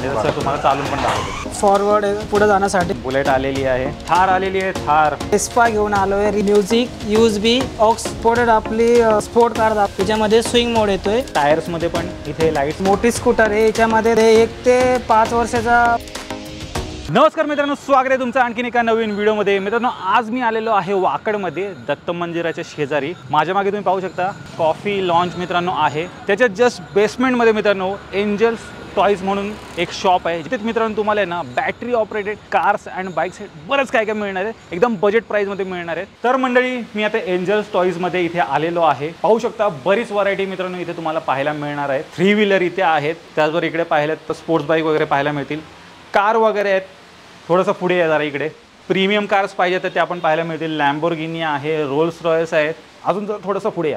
आणि तसं तुम्हाला चालून पण दाखवतो। फॉरवर्ड पुढे जाण्यासाठी बुलेट आलेली आहे, थार आलेली आहे, थार वेस्पा घेऊन आलोय। म्युझिक USB ऑक्स पोर्टेड आपली स्पोर्ट कार त्याच्यामध्ये स्विंग मोड येतोय। टायर्स मध्ये पण इथे लाईट। मोठी स्कूटर आहे, याच्यामध्ये 1 ते 5 वर्षाचा। नमस्कार मित्रांनो, स्वागत आहे तुमचं आणखीन एका नवीन व्हिडिओमध्ये। मित्रांनो, आज मी आलेलो आहे वाकडमध्ये दत्त मंदिराच्या शेजारी। माझ्या मागे तुम्ही पाहू शकता कॉफी लॉन्च मित्रांनो आहे। त्याच्या जस्ट बेसमेंटमध्ये मित्रांनो एंजल्स टॉयज म्हणून एक शॉप आहे, जिथे मित्रांनो तुम्हाला ना battery operated cars and bikes बरंच काय काय मिळणार आहे, एकदम बजेट प्राइसमध्ये मिळणार आहे। तर मंडळी, मी आता एंजल्स टॉयजमध्ये इथे आलेलो आहे। पाहू शकता बरीच व्हरायटी मित्रांनो इथे तुम्हाला पाहायला मिळणार आहे। 3 व्हीलर इथे आहेत, त्याचबरोबर इकडे पाहिलं तर स्पोर्ट्स बाईक वगैरे पाहायला मिळतील, कार वगैरे आहेत। थोडंसं पुढे आहे जरा, इकडे प्रीमियम कार्स पाहिजे तर त्या पण पाहायला मिळतील। लॅम्बोर्गिनी आहे, रोल्स रॉयल्स आहेत। अजून जर थोडंसं पुढे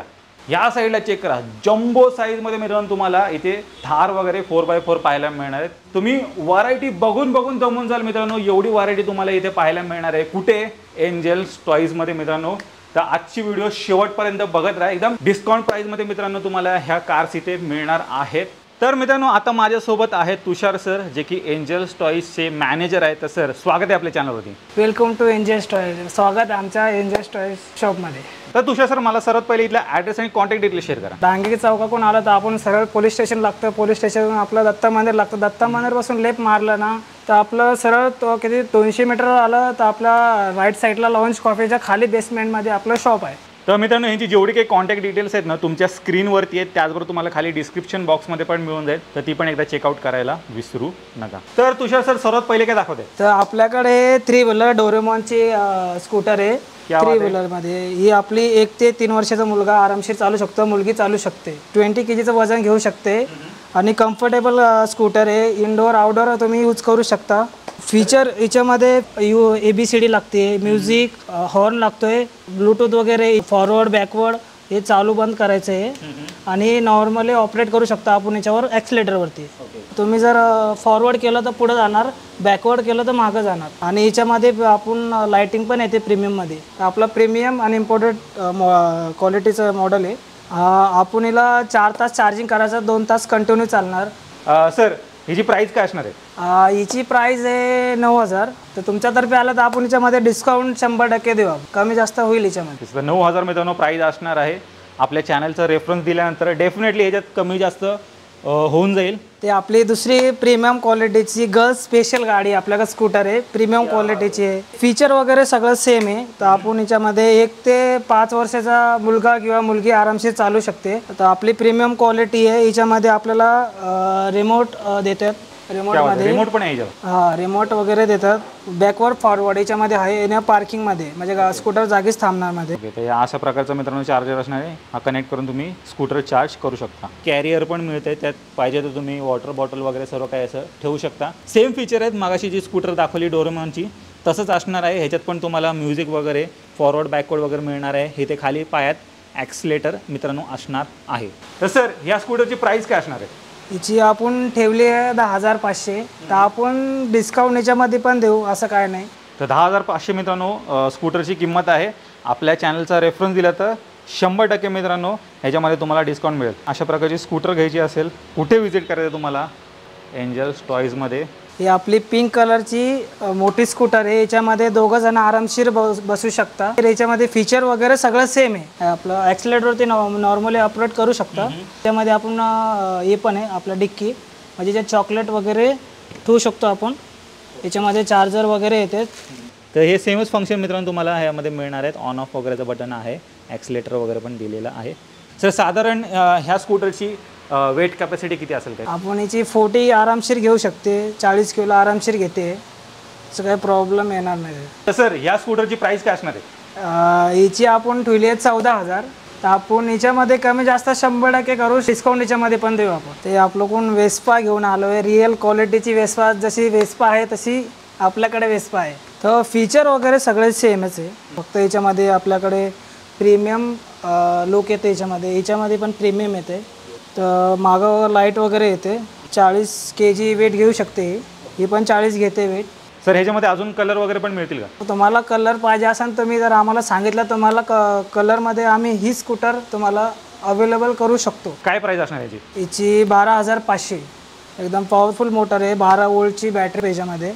या साईडला चेक करा, जम्बो साईजमध्ये मित्रांनो तुम्हाला इथे थार वगैरे 4x4 पाहायला मिळणार आहेत। तुम्ही व्हरायटी बघून बघून दमून जाल मित्रांनो, एवढी व्हरायटी तुम्हाला इथे पाहायला मिळणार आहे। कुठे? एंजल्स टॉयजमध्ये मित्रांनो। तर आजची व्हिडिओ शेवटपर्यंत बघत राहा, एकदम डिस्काउंट प्राइसमध्ये मित्रांनो तुम्हाला ह्या कार्स इथे मिळणार आहेत। तर मित्रांनो, आता माझ्यासोबत आहेत तुषार सर, जे की एंजल्स टॉयजचे मॅनेजर आहेत। तर सर, स्वागत आहे आपल्या चॅनलवरती। वेलकम टू एंजल्स टॉयज, स्वागत आमच्या एंजल्स टॉयज शॉपमध्ये। तर तुषार सर, मला सर्वात पहिले इथला ॲड्रेस आणि कॉन्टॅक्ट डिटेल शेअर करा। डांगे चौकाकडून आलं तर आपण सरळ पोलीस स्टेशन लागतं, पोलीस स्टेशनवरून आपलं दत्त मंदिर लागतं। दत्त मंदिरपासून लेफ्ट मारलं ना तर आपलं सरळ तो किती 200 मीटर आलं तर आपला राईट साईडला लॉन्च कॉफीच्या खाली बेसमेंटमध्ये आपलं शॉप आहे। तर मित्रांनो, यांची जेवढी काही कॉन्टॅक्ट डिटेल्स आहेत ना तुमच्या स्क्रीनवरती आहेत, त्याचबरोबर तुम्हाला खाली डिस्क्रिप्शन बॉक्समध्ये पण मिळून जाईल, तर ती पण एकदा चेकआउट करायला विसरू नका। तर तुषार सर, सर्वात पहिले काय दाखवते? तर आपल्याकडे 3 व्हीलर डोरेमॉनची स्कूटर आहे। 3 व्हीलरमध्ये ही आपली 1 ते 3 वर्षाचा मुलगा आरामशीर चालू शकतो, मुलगी चालू शकते, 20 kgचं वजन घेऊ शकते आणि कम्फर्टेबल स्कूटर आहे। इनडोअर आउटडोअर तुम्ही यूज करू शकता। फीचर याच्यामध्ये ABCD लागते, म्युझिक, हॉर्न लागतोय, ब्लूटूथ वगैरे, फॉरवर्ड बॅकवर्ड हे चालू बंद करायचं आहे आणि नॉर्मली ऑपरेट करू शकता आपण याच्यावर ॲक्सिलेटरवरती। तुम्ही जर फॉरवर्ड केलं तर पुढे जाणार, बॅकवर्ड केलं तर मागं जाणार। आणि याच्यामध्ये आपण लाइटिंग पण येते प्रीमियममध्ये। आपला प्रीमियम आणि इम्पोर्टेड क्वालिटीचं मॉडेल आहे। आपण याला 4 तास चार्जिंग करायचं, 2 तास कंटिन्यू चालणार। सर, हिची प्राइस काय असणार आहे? हिची प्राइस आहे 9000। तर तुमच्यातर्फे आलं तर आपण याच्यामध्ये डिस्काउंट 100% देऊ, कमी जास्त होईल याच्यामध्ये। 9000 मित्रांनो प्राइस असणार आहे। आपल्या चॅनलचा रेफरन्स दिल्यानंतर डेफिनेटली याच्यात कमी जास्त होऊन जाईल। ते आपली दुसरी प्रीमियम क्वालिटीची गर्ल्स स्पेशल गाडी आपल्याकडे स्कूटर आहे, प्रीमियम क्वालिटीची आहे। फीचर वगैरे सगळं सेम आहे। तर आपण याच्यामध्ये 1 ते 5 वर्षाचा मुलगा किंवा मुलगी आरामशीर चालू शकते। तर आपली प्रीमियम क्वालिटी आहे। याच्यामध्ये आपल्याला रिमोट देतात, रिमोट पण आहे, रिमोट वगैरे देतात, बॅकवर्ड फॉरवर्ड याच्यामध्ये आहे। येण्या पार्किंगमध्ये म्हणजे स्कूटर जागीच थांबणार मध्ये। तर अशा प्रकारचा मित्रांनो चार्जर असणार आहे, हा कनेक्ट करून तुम्ही स्कूटर चार्ज करू शकता। कॅरियर पण मिळते, त्यात पाहिजे तर तुम्ही वॉटर बॉटल वगैरे सर्व काही असं ठेवू शकता। सेम फीचर आहेत मागाशी जी स्कूटर दाखवली डोरेमॉनची तसंच असणार आहे। ह्याच्यात पण तुम्हाला म्युझिक वगैरे, फॉरवर्ड बॅकवर्ड वगैरे मिळणार आहे। हे ते खाली पायात ॲक्सिलेटर मित्रांनो असणार आहे। तर सर, ह्या स्कूटरची प्राइस काय असणार आहे? हिची आपण ठेवली आहे 10,500। तर आपण डिस्काउंट याच्यामध्ये पण देऊ, असं काय नाही। तर 10,500 मित्रांनो स्कूटरची किंमत आहे। आपल्या चॅनलचा रेफरन्स दिला तर 100% मित्रांनो ह्याच्यामध्ये तुम्हाला डिस्काउंट मिळेल। अशा प्रकारची स्कूटर घ्यायची असेल, कुठे व्हिजिट करायचं तुम्हाला? एंजल्स टॉयजमध्ये। ही आपली पिंक कलरची मोठी स्कूटर आहे। याच्यामध्ये 2 जण आरामशीर बसू शकता। याच्यामध्ये फीचर वगैरे सगळं सेम आहे। आपलं ॲक्सिलेटरवरती नॉर्मली ऑपरेट करू शकता। त्यामध्ये आपण हे पण आहे आपलं डिक्की, म्हणजे जे चॉकलेट वगैरे ठेवू शकतो आपण। याच्यामध्ये चार्जर वगैरे येते। तर हे सेमच फंक्शन मित्रांनो तुम्हाला ह्यामध्ये मिळणार आहेत। ऑन ऑफ वगैरेचं बटन आहे, ॲक्सिलेटर वगैरे पण दिलेलं आहे। सर, साधारण ह्या स्कूटरची वेट कॅपॅसिटी किती असेल? काय आपण याची 40 आरामशीर घेऊ शकते, 40 किलो आरामशीर घेते, असं काही प्रॉब्लेम येणार नाही। तर सर, ह्या स्कूटरची प्राइस काय असणार आहे? हिची आपण ठेवली आहे 14,000। तर आपण याच्यामध्ये कमी जास्त 100% करू, डिस्काउंट याच्यामध्ये पण देऊ आपण। ते आपल्याकडून वेस्पा घेऊन आलो आहे, रिअल क्वालिटीची वेस्पा। जशी वेस्पा आहे तशी आपल्याकडे वेस्पा आहे। तर फीचर वगैरे सगळे सेमच आहे, फक्त याच्यामध्ये आपल्याकडे प्रीमियम लुक येते। याच्यामध्ये पण प्रीमियम येते। तर मागं लाईट वगैरे येते, 40 kg वेट घेऊ शकते। ही पण 40 घेते वेट। सर, ह्याच्यामध्ये अजून कलर वगैरे पण मिळतील का? तुम्हाला कलर पाहिजे असेल तुम्ही जर आम्हाला सांगितलं, तुम्हाला कलरमध्ये आम्ही ही स्कूटर तुम्हाला अवेलेबल करू शकतो। काय प्राइस असणार याची? याची 12,500। एकदम पॉवरफुल मोटर आहे, 12 वोल्टची बॅटरी याच्यामध्ये,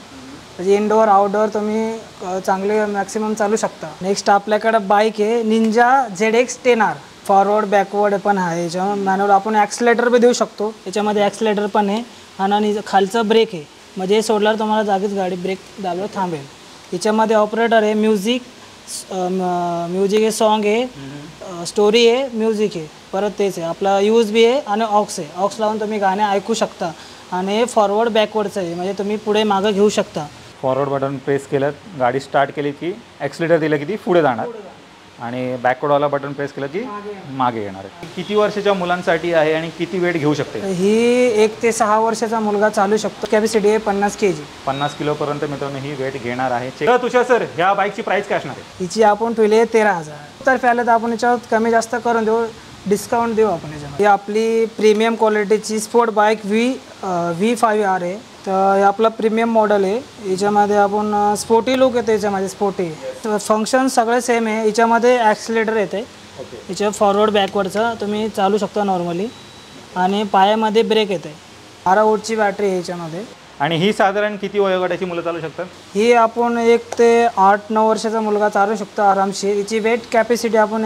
म्हणजे इनडोअर आउटडोअर तुम्ही चांगले मॅक्सिमम चालू शकता. नेक्स्ट आपल्याकडे बाईक आहे Ninja ZX 10R. Forward backward पण आहे, याच्यामध्ये मॅन्युअल आपण ॲक्सिलेटर बी देऊ शकतो, याच्यामध्ये ॲक्सिलेटर पण आहे आणि खालचं ब्रेक आहे, म्हणजे सोडल्यावर तुम्हाला जागीच गाडी ब्रेक दाबल्यावर थांबेल. याच्यामध्ये ऑपरेटर आहे, म्युझिक आहे, सॉन्ग आहे, स्टोरी आहे, म्युझिक आहे, परत तेच आहे आपला USB आहे आणि ऑक्स आहे. ऑक्स लावून तुम्ही गाणे ऐकू शकता आणि फॉरवर्ड बॅकवर्डचं आहे, म्हणजे तुम्ही पुढे मागं घेऊ शकता. फॉरवर्ड बटन प्रेस केलं, गाडी स्टार्ट केली की ॲक्सिलेटर दिलं की ती पुढे जाणार आणि बॅकवर्डवाला बटन प्रेस केलं की मागे येणार आहे. किती वर्षाच्या मुलांसाठी आहे आणि किती वेट घेऊ शकते ही? 1 ते 6 वर्षाचा मुलगा चालू शकतो. कॅपॅसिटी आहे 50 kg. 50 किलोपर्यंत मित्रांनो ही वेट घेणार आहे. तुषार सर, ह्या बाईकची प्राइस काय असणार आहे? हिची आपण ठेवली 13,000. तर पहिलं तर आपण याच्यावर कमी जास्त करून देऊ, डिस्काउंट देऊ आपण याच्यामध्ये. ही आपली प्रीमियम क्वालिटीची स्पोर्ट बाईक V5R आहे. तर हे आपलं प्रीमियम मॉडेल आहे. याच्यामध्ये आपण स्पोर्टी लुक येते, याच्यामध्ये स्पोर्टी फंक्शन सगळे सेम आहे. याच्यामध्ये ॲक्सिलेटर येते, याच्या फॉरवर्ड बॅकवर्डचं तुम्ही चालू शकता नॉर्मली, आणि पायामध्ये ब्रेक येते. 12 वोल्टची बॅटरी आहे याच्यामध्ये. आणि ही साधारण किती वयोगटाची मुलं चालू शकतात? ही आपण 1 ते 8-9 वर्षाचा मुलगा चालू शकतो आरामशीर. हिची वेट कॅपॅसिटी आपण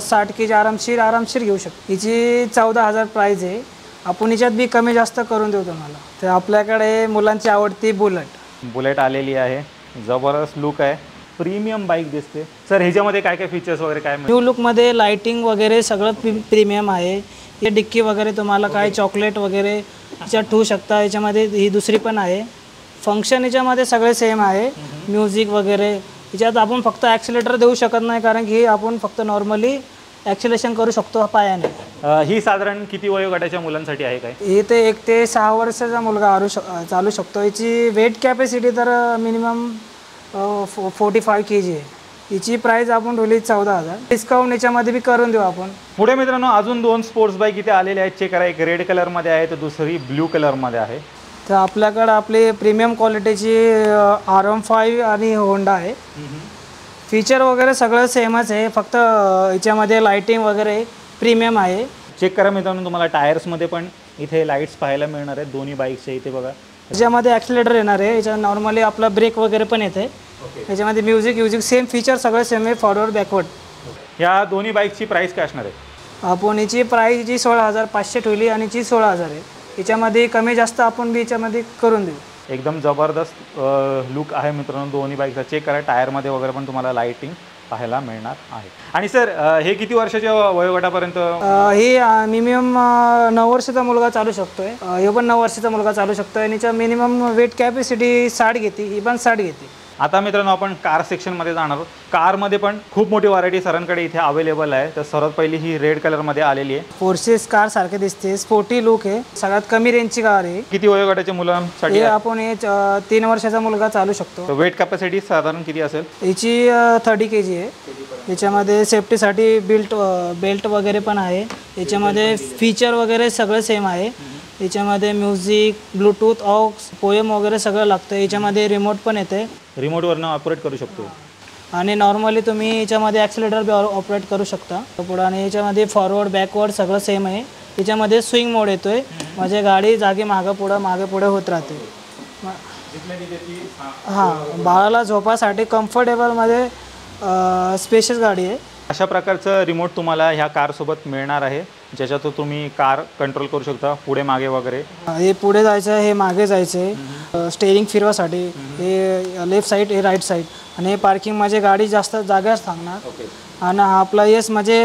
60 kg आरामशीर घेऊ शकतो. हिची 14,000 प्राईज आहे. आपण हिच्यात बी कमी जास्त करून देऊ तुम्हाला. तर आपल्याकडे मुलांची आवडती बुलेट आलेली आहे. जबरदस्त लुक आहे, प्रीमियम बाईक दिसते. सर ह्याच्यामध्ये काय काय फीचर्स वगैरे काय? न्यू लुकमध्ये लाइटिंग वगैरे सगळं प्रीमियम आहे. हे डिक्की वगैरे तुम्हाला काय चॉकलेट वगैरे याच्यात ठेवू शकता. याच्यामध्ये ही दुसरी पण आहे. फंक्शन याच्यामध्ये सगळे सेम आहे. म्युझिक वगैरे याच्यात आपण फक्त ॲक्सिलेटर देऊ शकत नाही, कारण की आपण फक्त नॉर्मली ॲक्सिलेशन करू शकतो पायाने. ही साधारण किती वयोगटाच्या मुलांसाठी आहे काय? ही ते 1 ते 6 वर्षाचा मुलगा चालू शकतो. याची वेट कॅपॅसिटी तर मिनिमम 45 kg आहे. हिची प्राईस आपण ठेवली 14,000. डिस्काउंट याच्यामध्ये बी करून देऊ आपण. पुढे मित्रांनो अजून 2 स्पोर्ट्स बाईक इथे आलेले आहेत. चेक करा, एक रेड कलरमध्ये आहे तर दुसरी ब्ल्यू कलरमध्ये आहे. तर आपल्याकडे आपली प्रीमियम क्वालिटीची RM5 आणि होंडा आहे. फीचर वगैरे सगळं सेमच आहे, फक्त याच्यामध्ये लाइटिंग वगैरे प्रीमियम आहे. चेक करा मित्रांनो, तुम्हाला टायर्समध्ये पण इथे लाईट्स पाहायला मिळणार आहेत दोन्ही बाईकचे. इथे बघा, याच्यामध्ये ॲक्सिलेटर येणार आहे. याच्या नॉर्मली आपला ब्रेक वगैरे पण येते. याच्यामध्ये म्युझिक सेम फीचर सगळे सेम आहे, फॉरवर्ड बॅकवर्ड. या दोन्ही बाईकची प्राईस काय असणार आहे? आपण याची प्राईस जी 16,500 ठेवली आणि याची 16,000 आहे. याच्यामध्ये कमी जास्त आपण बी याच्यामध्ये करून देऊ. एकदम जबरदस्त लुक आहे मित्रांनो दोन्ही बाईकचा. चेक करा, टायरमध्ये वगैरे पण तुम्हाला लाइटिंग पाहायला मिळणार आहे. आणि सर हे किती वर्षाच्या वयोगटापर्यंत? हे मिनिमम 9 वर्षाचा मुलगा चालू शकतोय. हे पण 9 वर्षाचा मुलगा चालू शकतोय. आणि याच्या मिनिमम वेट कॅपॅसिटी 60 घेते, ही पण 60 घेते. आता मित्रांनो आपण कार सेक्शनमध्ये जाणार आहोत. कारमध्ये पण खूप मोठी व्हरायटी सरांकडे इथे अवेलेबल आहे. तर सर्वात पहिली ही रेड कलरमध्ये आलेली आहे. फोर्सेस कार सारखे दिसते, स्पोर्टी लुक आहे, सगळ्यात कमी रेंजची कार आहे. किती वयोगटाच्या मुलांसाठी? आपण 3 वर्षाचा मुलगा चालू शकतो. वेट कॅपॅसिटी साधारण किती असेल? याची 30 kg आहे. याच्यामध्ये सेफ्टीसाठी बेल्ट वगैरे पण आहे. याच्यामध्ये फीचर वगैरे सगळं सेम आहे. याच्यामध्ये म्युझिक, ब्लूटूथ, ऑक्स, पोएम वगैरे सगळं लागतं. याच्यामध्ये रिमोट पण येते, रिमोटवरनं ऑपरेट करू शकतो. आणि नॉर्मली तुम्ही याच्यामध्ये ॲक्सिलेटर बी ऑपरेट करू शकता पुढं. आणि याच्यामध्ये फॉरवर्ड बॅकवर्ड सगळं सेम आहे. याच्यामध्ये स्विंग मोड येतोय, म्हणजे गाडी जागी मागे पुढे होत राहते. हां, बाळाला झोपासाठी कम्फर्टेबलमध्ये स्पेशियस गाडी आहे. अशा प्रकारचं रिमोट तुम्हाला ह्या कारसोबत मिळणार आहे, ज्याच्यातून तुम्ही कार कंट्रोल करू शकता पुढे मागे वगैरे. हे पुढे जायचं, हे मागे जायचं, स्टेअरिंग फिरवासाठी. हे लेफ्ट साईड, हे राईट साईड. आणि हे पार्किंग म्हणजे गाडी जास्त जागाच थांबणार. आणि आपला येस म्हणजे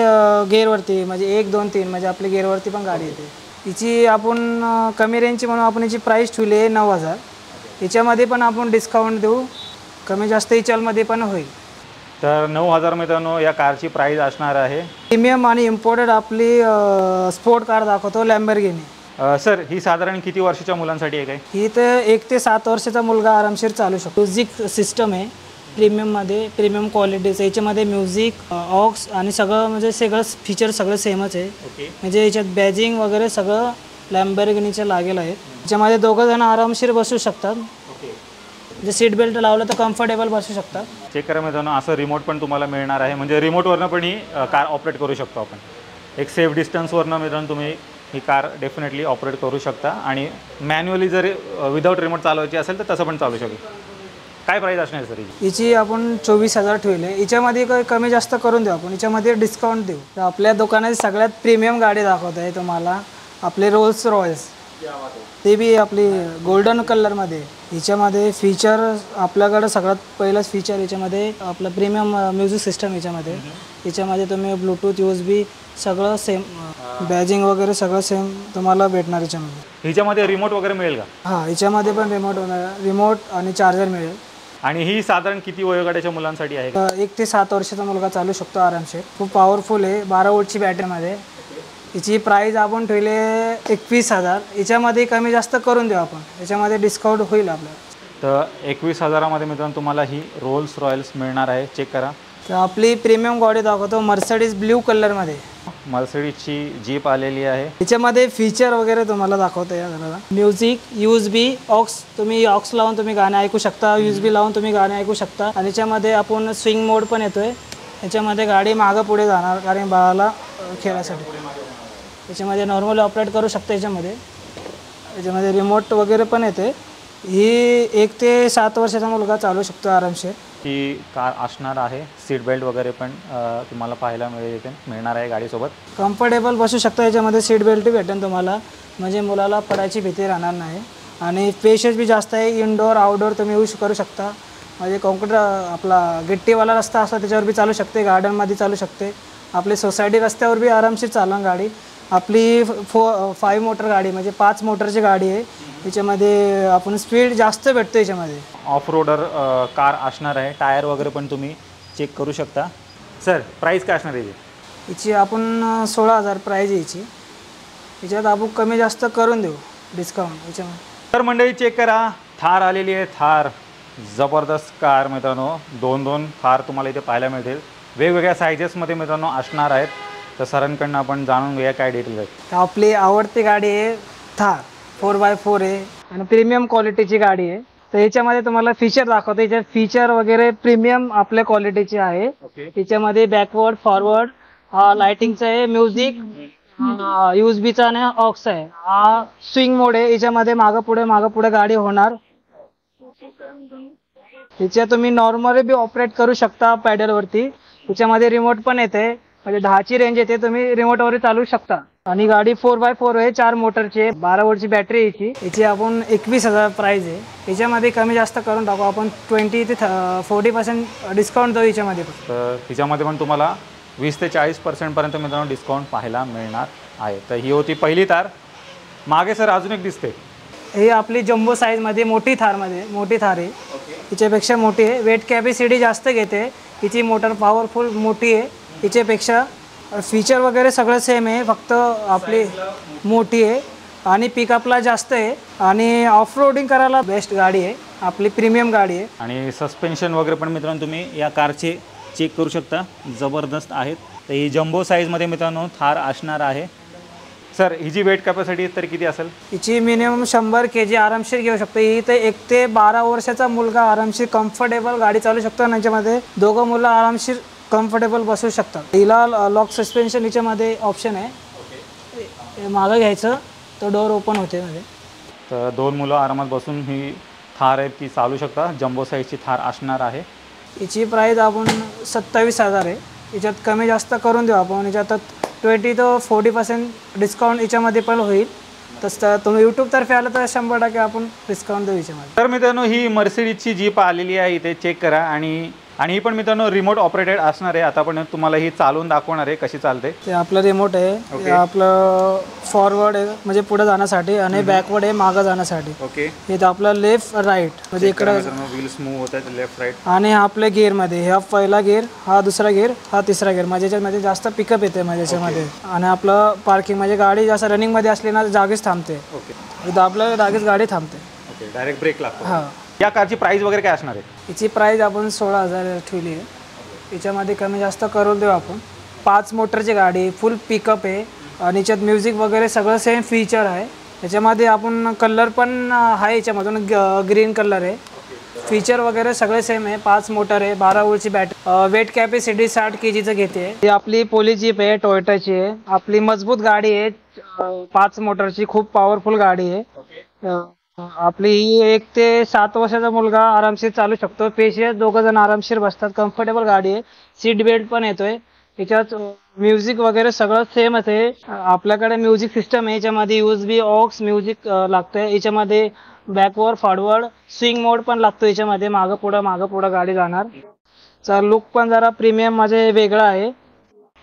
गेअरवरती, म्हणजे 1, 2, 3 म्हणजे आपली गेअरवरती पण गाडी येते. हिची आपण कमी रेंजची म्हणून आपण याची प्राईस ठेवली आहे 9,000. याच्यामध्ये पण आपण डिस्काउंट देऊ, कमी जास्त याच्यामध्ये पण होईल. तर 9,000 मित्रांनो या कारची प्राईस असणार आहे. प्रीमियम आणि इम्पोर्टेड आपली स्पोर्ट कार दाखवतो, लॅम्बोर्गिनी. सर ही साधारण किती वर्षाच्या मुलांसाठी आहे काय? ही तर 1 ते 7 वर्षाचा मुलगा आरामशीर चालू शकतो. म्युझिक सिस्टम आहे प्रीमियममध्ये, प्रीमियम क्वालिटीचं. याच्यामध्ये म्युझिक, ऑक्स आणि सगळं म्हणजे सगळं फीचर सगळं सेमच आहे. म्हणजे याच्यात बॅजिंग वगैरे सगळं लॅम्बोर्गिनीचे लागेल आहेत. याच्यामध्ये 2 जण आरामशीर बसू शकतात. म्हणजे सीट बेल्ट लावलं तर कम्फर्टेबल बसू शकतात. चेक करा मित्रांनो, असं रिमोट पण तुम्हाला मिळणार आहे. म्हणजे रिमोटवरनं पण ही कार ऑपरेट करू शकतो आपण. एक सेफ डिस्टन्सवरनं मित्रांनो तुम्ही ही कार डेफिनेटली ऑपरेट करू शकता आणि मॅन्युअली जर विदाऊट रिमोट चालवायची असेल तर तसं पण चालू शकेल. काय प्राईस असणार सर हिची? हिची आपण 24,000 ठेवले. हिच्यामध्ये काही कमी जास्त करून देऊ, आपण हिच्यामध्ये डिस्काउंट देऊ. तर आपल्या दुकानाची सगळ्यात प्रीमियम गाडी दाखवत आहे तुम्हाला, आपले रोल्स रॉयल्स, ते बी आपली गोल्डन कलरमध्ये. हिच्यामध्ये फीचर आपल्याकडं सगळ्यात पहिलंच फीचर हिच्यामध्ये आपलं प्रीमियम म्युझिक सिस्टम. हिच्यामध्ये तुम्ही ब्लूटूथ USB सगळं सेम, बॅजिंग वगैरे सगळं सेम तुम्हाला भेटणार हिच्यामध्ये. हिच्यामध्ये रिमोट वगैरे मिळेल का? हां, हिच्यामध्ये पण रिमोट आणि चार्जर मिळेल. आणि ही साधारण किती वयोगटाच्या मुलांसाठी आहे? 1 ते 7 वर्षाचा मुलगा चालू शकतो आरामशीर. खूप पॉवरफुल आहे, 12 वोल्टची बॅटरीमध्ये. हिची प्राईस आपण ठेवले 21,000. हिच्यामध्ये कमी जास्त करून देऊ आपण, याच्यामध्ये डिस्काउंट होईल आपल्याला. तर 21,000मध्ये मित्रांनो तुम्हाला ही रोल्स रॉयल्स मिळणार आहे. चेक करा. तर आपली प्रीमियम गाडी दाखवतो, मर्सिडीज ब्ल्यू कलरमध्ये. मर्सिडीजची जीप आलेली आहे. याच्यामध्ये फीचर वगैरे तुम्हाला दाखवतो. या घराला म्युझिक, USB, ऑक्स, तुम्ही ऑक्स लावून तुम्ही गाणे ऐकू शकता, USB लावून तुम्ही गाणे ऐकू शकता. आणि याच्यामध्ये आपण स्विंग मोड पण येतोय. याच्यामध्ये गाडी मागं पुढे जाणार कारण बाळाला खेळायसाठी. याच्यामध्ये नॉर्मल ऑपरेट करू शकता. याच्यामध्ये रिमोट वगैरे पण येते. ही 1 ते 7 वर्षाचा मुलगा चालू शकतो आरामशीर. ही कार असणार आहे. सीट बेल्ट वगैरे पण तुम्हाला पाहायला मिळणार आहे गाडीसोबत. कम्फर्टेबल बसू शकता. याच्यामध्ये सीट बेल्टही भेटेल तुम्हाला, म्हणजे मुलाला पडायची भीती राहणार नाही. आणि स्पेसेस बी जास्त आहे. इनडोअर आउटडोअर तुम्ही यूज करू शकता. म्हणजे कॉन्क्रीट आपला गिट्टीवाला रस्ता असला त्याच्यावर बी चालू शकते, गार्डनमध्ये चालू शकते. आपली सोसायटी रस्त्यावर बी आरामशीर चालणार गाडी. आपली 5 मोटर गाडी, म्हणजे 5 मोटरची गाडी आहे. याच्यामध्ये आपण स्पीड जास्त भेटतो. याच्यामध्ये ऑफ रोडर कार असणार आहे. टायर वगैरे पण तुम्ही चेक करू शकता. सर प्राईस काय असणार आहे हिची? आपण 16,000 प्राईज आहे हिची. याच्यात आपण कमी जास्त करून देऊ डिस्काउंट याच्यामध्ये. तर मंडळी चेक करा, थार आलेली आहे. थार जबरदस्त कार मित्रांनो. 2 थार तुम्हाला इथे पाहायला मिळतील. वेगवेगळ्या सायझेसमध्ये मित्रांनो असणार आहेत. तर सरांकडनं आपण जाणून घेऊया काय डिटेल आहेत. तर आपली आवडती गाडी आहे थार. 4x4 आहे आणि प्रीमियम क्वालिटीची गाडी आहे. तर याच्यामध्ये तुम्हाला फीचर दाखवतो. याच्यात फीचर वगैरे प्रीमियम आपल्या क्वालिटीचे आहे. याच्यामध्ये बॅकवर्ड, फॉरवर्ड, लाइटिंगचं आहे, म्युझिक, USB आणि ऑक्स आहे. हा स्विंग मोड आहे. याच्यामध्ये मागं पुढे गाडी होणार. याच्यात तुम्ही नॉर्मली बी ऑपरेट करू शकता पॅडलवरती. याच्यामध्ये रिमोट पण येते, म्हणजे 10ची रेंज येते. तुम्ही रिमोटवर चालू शकता. आणि गाडी 4x4 आहे, 4 मोटरची आहे, 12 वोल्टची बॅटरी याची. याची आपण 21,000 प्राइस आहे. याच्यामध्ये कमी जास्त करून टाकू आपण. 20 ते 40% डिस्काउंट देऊ याच्यामध्ये. तर हिच्यामध्ये पण तुम्हाला 20 ते 40% पर्यंत मित्रांनो डिस्काउंट पाहायला मिळणार आहे. तर ही होती पहिली तार. मागे सर अजून एक दिसते. ही आपली जम्बो साईजमध्ये मोठी थार आहे. हिच्यापेक्षा मोठी आहे. वेट कॅपॅसिटी जास्त घेते. हिची मोटर पॉवरफुल मोठी आहे. हिच्यापेक्षा फीचर वगैरे सगळं सेम आहे, फक्त आपली मोठी आहे आणि पिकअपला जास्त आहे. आणि ऑफ रोडिंग करायला बेस्ट गाडी आहे. आपली प्रीमियम गाडी आहे. आणि सस्पेन्शन वगैरे पण मित्रांनो तुम्ही या कारचे चेक करू शकता, जबरदस्त आहेत. तर ही जम्बो साईजमध्ये मित्रांनो थार असणार आहे. सर हिची वेट कॅपॅसिटी तरी किती असेल? हिची मिनिमम 100 kg आरामशीर घेऊ शकतो. ही तर 1 ते 12 वर्षाचा मुलगा आरामशीर कम्फर्टेबल गाडी चालू शकतो. आणि याच्यामध्ये 2 मुलं आरामशीर कम्फर्टेबल बसू शकतात. हिला लॉक सस्पेन्शन हिच्यामध्ये ऑप्शन आहे. मागं घ्यायचं तर डोअर ओपन होते मध्ये. तर 2 मुलं आरामात बसून ही थार आहे ती चालू शकता. जम्बो साईजची थार असणार आहे. हिची प्राईस आपण 27,000 आहे. याच्यात कमी जास्त करून देऊ आपण. याच्यात 20 ते 40% डिस्काउंट याच्यामध्ये पण होईल. तसं तुम्ही यूट्यूबतर्फे आलं तर 100% आपण डिस्काउंट देऊ याच्यामध्ये. तर मित्रांनो ही मर्सिडीजची जीप आलेली आहे इथे. चेक करा. आणि ही पण मित्रांनो रिमोट ऑपरेटेड असणार आहे. आता पण तुम्हाला ही चालवून दाखवणार आहे कशी चालते. ते आपलं रिमोट आहे. हे आपलं फॉरवर्ड आहे म्हणजे पुढे जाण्यासाठी, आणि बॅकवर्ड आहे मागं जाण्यासाठी. ओके. हे तर आपलं लेफ्ट राईट म्हणजे इकडे व्हील्स मूव्ह होतात लेफ्ट राईट. आणि आपल्या गिअरमध्ये हा पहिला गिअर, हा दुसरा गिअर, हा तिसरा गिअर. म्हणजे याच्यामध्ये जास्त पिकअप येते म्हणजे याच्यामध्ये. आणि आपलं पार्किंग म्हणजे गाडी जास्त रनिंगमध्ये असली ना जागेच थांबते. ओके. इथं आपलं जागेच गाडी थांबते. ओके. डायरेक्ट ब्रेक लागतो. हां. या कारची प्राइस वगैरे काय असणार आहे? हिची प्राईस आपण 16,000 ठेवली आहे. याच्यामध्ये कमी जास्त करून देऊ आपण. 5 मोटरची गाडी, फुल पिकअप आहे. आणि याच्यात म्युझिक वगैरे सगळं सेम फीचर आहे. याच्यामध्ये आपण कलर पण आहे, याच्यामधून ग्रीन कलर आहे. फीचर वगैरे सगळे सेम आहे. 5 मोटर आहे, 12 वोल्टची बॅटरी. वेट कॅपॅसिटी 60 kgचं घेते. ही आपली पोली जीप आहे, टोयोटाची आहे. आपली मजबूत गाडी आहे. 5 मोटरची खूप पॉवरफुल गाडी आहे. आपली ही 1 ते 7 वर्षाचा मुलगा आरामशीर चालू शकतो. पेशियस 2 जण आरामशीर बसतात. कम्फर्टेबल गाडी आहे. सीट बेल्ट पण येतोय. याच्यात म्युझिक वगैरे सगळं सेमच आहे. आपल्याकडे म्युझिक सिस्टम आहे. याच्यामध्ये USB ऑक्स म्युझिक लागतंय. याच्यामध्ये बॅकवर्ड फॉरवर्ड स्विंग मोड पण लागतो. याच्यामध्ये मागं पुढं गाडी जाणार. चा लुक पण जरा प्रीमियम मध्ये वेगळा आहे.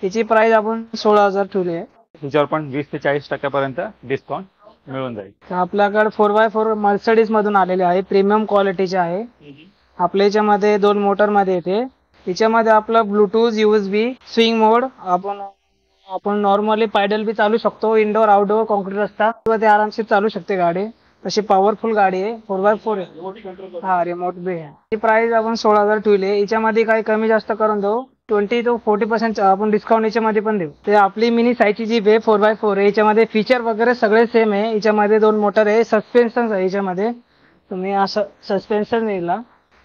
याची प्राइस आपण 16,000 ठेवली आहे. त्याच्यावर पण 20 ते 40% डिस्काउंट मिळून जाईल. आपल्याकडे 4x4 मर्सिडीज मधून आलेले आहे. प्रीमियम क्वालिटीचे आहे. आपल्या याच्यामध्ये 2 मोटर मध्ये येते. याच्यामध्ये आपलं ब्लूटूथ USB स्विंग मोड आपण नॉर्मली पायडल बी चालू शकतो. इंडोर आउटडोर कॉन्क्रीट रस्ता ते आरामशीर चालू शकते गाडी. तशी पॉवरफुल गाडी आहे. 4x4 आहे. हा रिमोट बी आहे. ही प्राइस आपण 16,000 ठेवली आहे. याच्यामध्ये काही कमी जास्त करून देऊ. 20 to 40% आपण डिस्काउंट याच्यामध्ये पण देऊ. ते आपली मिनी साईजची जीप आहे 4x4 आहे. याच्यामध्ये फीचर वगैरे सगळे सेम आहे. याच्यामध्ये 2 मोटर आहे. सस्पेन्शन आहे. याच्यामध्ये तुम्ही असं सस्पेन्शन येईल.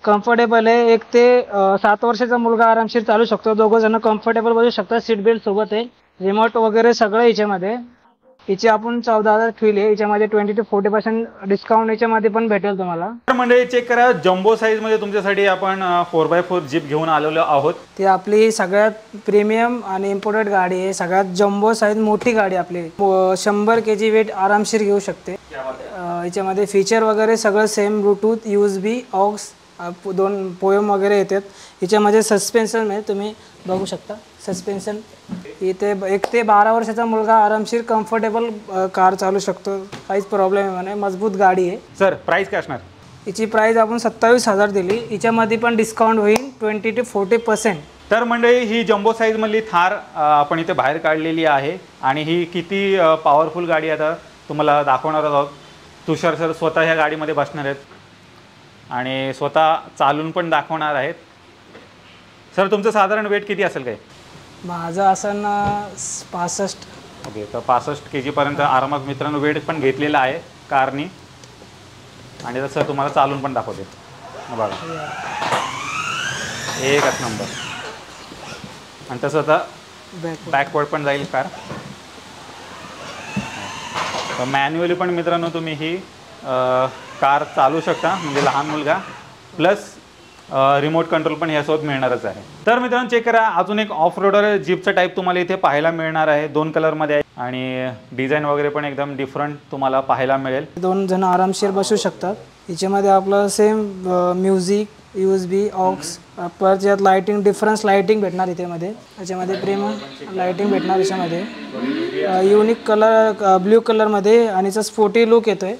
कम्फर्टेबल आहे. 1 ते 7 वर्षाचा मुलगा आरामशीर चालू शकतो. 2 जण कम्फर्टेबल बसू शकतात. सीट बेल्ट सोबत आहे. रिमोट वगैरे सगळं याच्यामध्ये. याची आपण 14,000 ठेवली आहे. याच्यामध्ये 20 to 40% डिस्काउंट याच्यामध्ये पण भेटेल तुम्हाला. तर मंडळी चेक करा, जम्बो साईज मध्ये तुमच्यासाठी आपण 4x4 जीप घेऊन आलेलो आहोत. ती आपली सगळ्यात प्रीमियम आणि इम्पोर्टेड गाडी आहे. सगळ्यात जम्बो साईज मोठी गाडी आपली. 100 kg वेट आरामशीर घेऊ शकते. याच्यामध्ये फीचर वगैरे सगळं सेम. ब्लूटूथ USB ऑक्स 2 पोएम वगैरे येतात. याच्यामध्ये सस्पेन्शन आहे. तुम्ही बघू शकता सस्पेन्शन. इथे 1 ते 12 वर्षाचा मुलगा आरामशीर कम्फर्टेबल कार चालू शकतो. काहीच प्रॉब्लेम आहे म्हणे. मजबूत गाडी आहे. सर प्राइस काय असणार? याची प्राइस आपण 27,000 दिली. याच्यामध्ये पण डिस्काउंट होईल 20 to 40%. तर मंडळी ही जम्बो साईज मधली थार आपण इथे बाहेर काढलेली आहे आणि ही किती पॉवरफुल गाडी आता तुम्हाला दाखवणार आहोत. तुषार सर स्वतः ह्या गाडीमध्ये बसणार आहेत आणि स्वतः चालून पण दाखवणार आहेत. सर तुमचं साधारण वेट किती असेल काय? माझं असं 65. ओके, तर 65 kg पर्यंत आरामात मित्रांनो वेट पण घेतलेला आहे कारनी. आणि तसं तुम्हाला चालून पण दाखवते बघा. एकच नंबर. आणि तसं आता बॅकवर्ड पण जाईल कार. तर मॅन्युअली पण मित्रांनो तुम्ही ही कार चालू शकता. म्हणजे लहान मुलगा प्लस रिमोट कंट्रोल पण यासोबत मिळणारच आहे. तर मित्रांनो चेक करा, अजून एक ऑफ रोडर जीपचा टाईप तुम्हाला इथे पाहायला मिळणार आहे. 2 कलरमध्ये आहे आणि डिझाईन वगैरे पण एकदम डिफरंट तुम्हाला पाहायला मिळेल. 2 जण आरामशीर बसू शकतात. याच्यामध्ये आपलं सेम म्युझिक USB ऑक्स परत यात लाइटिंग डिफरन्स लाइटिंग भेटणार याच्यामध्ये. याच्यामध्ये प्रीमियम लाइटिंग भेटणार. याच्यामध्ये युनिक कलर ब्ल्यू कलरमध्ये आणि याचा स्पोर्टी लुक येतोय.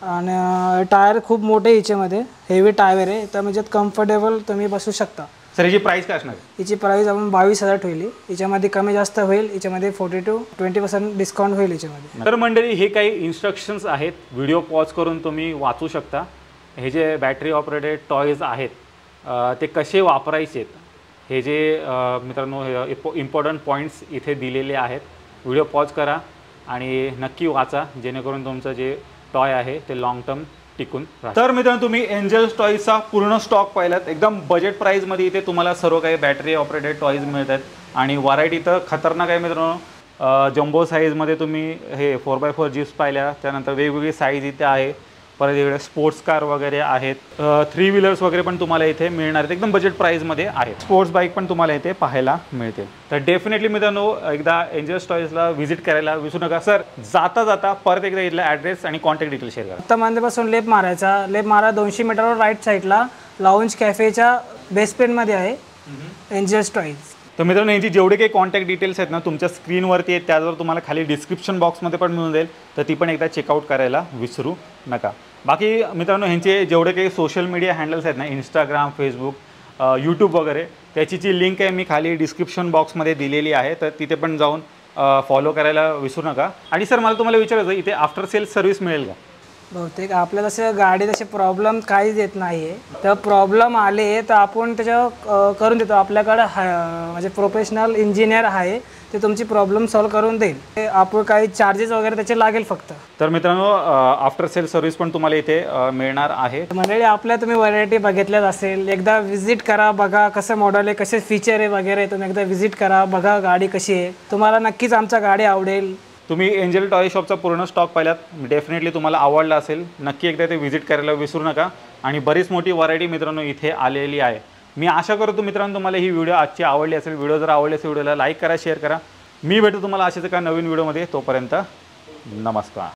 आणि टायर खूप मोठे याच्यामध्ये हेवी टायर आहे. तर म्हणजे कम्फर्टेबल तुम्ही बसू शकता. सर याची प्राइस काय असणार? याची प्राइस आपण 22,000 ठेवली. याच्यामध्ये कमी जास्त होईल. याच्यामध्ये 40 to 20% डिस्काउंट होईल याच्यामध्ये. तर मंडळी हे काही इन्स्ट्रक्शन्स आहेत. व्हिडिओ पॉज करून तुम्ही वाचू शकता. हे जे बॅटरी ऑपरेटेड टॉयज आहेत ते कसे वापरायचे हे जे मित्रांनो इम्पॉर्टंट पॉईंट्स इथे दिलेले आहेत. व्हिडिओ पॉज करा आणि नक्की वाचा जेणेकरून तुमचं जे टॉय आहे ते लॉंग टर्म टिकून राहतं. तर मित्रांनो तुम्ही एंजल्स टॉयजचा पूर्ण स्टॉक पाहिलात. एकदम बजेट प्राईजमध्ये इथे तुम्हाला सर्व काही बॅटरी ऑपरेटेड टॉयज मिळतात आणि व्हरायटी तर खतरनाक आहे मित्रांनो. जम्बो साईजमध्ये तुम्ही हे 4x4 जीप्स पाहिल्या. त्यानंतर वेगवेगळी साईज इथे आहे. परत इकडे स्पोर्ट्स कार वगैरे आहेत. 3 व्हीलर्स वगैरे पण तुम्हाला इथे मिळणार आहेत. एकदम बजेट प्राईजमध्ये आहेत. स्पोर्ट्स बाईक पण तुम्हाला इथे पाहायला मिळते. तर डेफिनेटली मित्रांनो एकदा एंजल्स टॉयजला व्हिजिट करायला विसरू नका. सर जाता जाता परत एकदा इथला ॲड्रेस आणि कॉन्टॅक्ट डिटेल शेअर करा. आता मंदिरपासून लेफ्ट मारायचा. लेफ्ट मारा 200 मीटरवर राईट साईडला लाऊंज कॅफेच्या बेसमेंटमध्ये आहे एंजल्स टॉयज. तर मित्रांनो यांची जेवढे काही कॉन्टॅक्ट डिटेल्स आहेत ना तुमच्या स्क्रीनवरती आहेत. त्यावर तुम्हाला खाली डिस्क्रिप्शन बॉक्समध्ये पण मिळून जाईल. तर ती पण एकदा चेकआउट करायला विसरू नका. बाकी मित्रांनो ह्यांचे जेवढे काही सोशल मीडिया हँडल्स आहेत ना इंस्टाग्राम फेसबुक यूट्यूब वगैरे त्याची जी लिंक आहे मी खाली डिस्क्रिप्शन बॉक्समध्ये दिलेली आहे. तर तिथे पण जाऊन फॉलो करायला विसरू नका. आणि सर मला तुम्हाला विचारायचं इथे आफ्टर सेल सर्व्हिस मिळेल का? बहुतेक आपल्याला तसं गाडी तसे प्रॉब्लेम काहीच येत नाही आहे. तर प्रॉब्लेम आले तर आपण त्याच्यावर करून देतो. आपल्याकडं म्हणजे प्रोफेशनल इंजिनियर आहे ते तुमची प्रॉब्लेम सॉल्व करून देईल. आपण काही चार्जेस वगैरे त्याचे लागेल फक्त. तर मित्रांनो आफ्टर सेल सर्व्हिस पण तुम्हाला इथे मिळणार आहे. मंडळी आपल्या तुम्ही व्हरायटी बघितल्याच असेल. एकदा व्हिजिट करा बघा कसं मॉडेल आहे कसे फीचर आहे वगैरे. तुम्ही एकदा व्हिजिट करा बघा गाडी कशी आहे. तुम्हाला नक्कीच आमच्या गाडी आवडेल. तुम्ही एंजल टॉय शॉपचा पूर्ण स्टॉक पाहिलात, डेफिनेटली तुम्हाला आवडला असेल. नक्की एकदा ते व्हिजिट करायला विसरू नका. आणि बरीच मोठी व्हरायटी मित्रांनो इथे आलेली आहे. मी आशा करतो मित्रांनो तुम्हाला ही व्हिडिओ आजची आवडली असेल. व्हिडिओ जर आवडली असेल व्हिडिओला लाईक करा, शेअर करा. मी भेटू तुम्हाला अशाच एका नवीन व्हिडिओमध्ये. तोपर्यंत नमस्कार.